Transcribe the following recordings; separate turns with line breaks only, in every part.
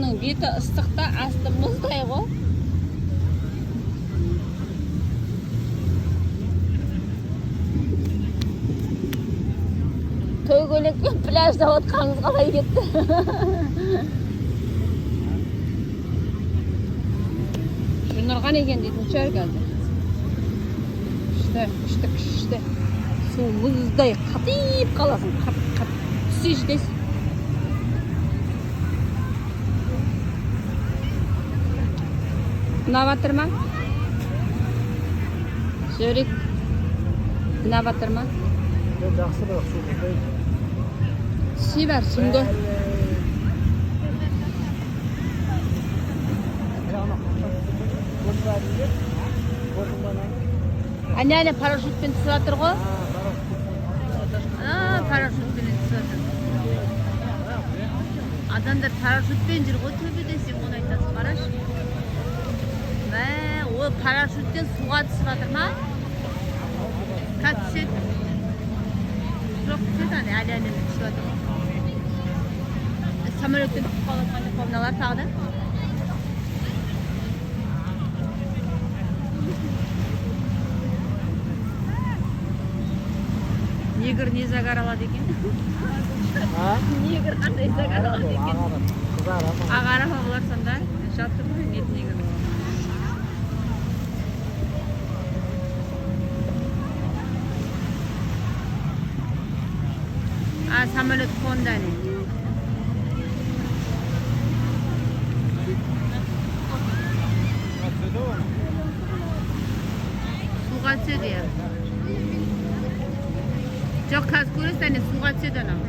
Бұның беті ыстықта, асты мұздай ғой. Той көйлекпен пляжда отқаныңыз қалай кетті? Нұрған екен дейтін шығар қазір. Күшті. Су мұздай қатиып қаласың. Түсі ждесің. Ұнап атыр ма? Жөрек. Ұнап атыр ма?
Жақсы бірақ су мұздай.
Түсі бар, сүңгі. Әне парашютпен түсіп жатыр ғой? Парашютпен түсіп жатыр. Адамдар парашютпен жүр ғой төбеде, сен оны айтасың, қарашы. О, парашюттен суға түсіп жатыр ма? Как түседі? Жоқ түседі, әлі түсіп жатыр. Самолеттен түсіп қалатын комналар тағы да. Негр не загаралады екен? Негр қандай загаралады екен? Ағара ма бұлар сонда? Жатыр ғой, нет негр. Самолет қонды әне. Суға түседі я. Жоқ, қазір көресіз әне суға түседі ана.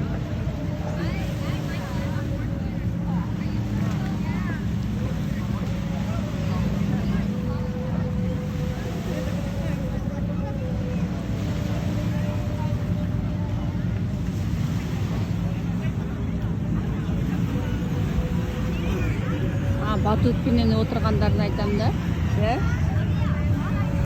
Батутпенен отырғандарын айтамын да.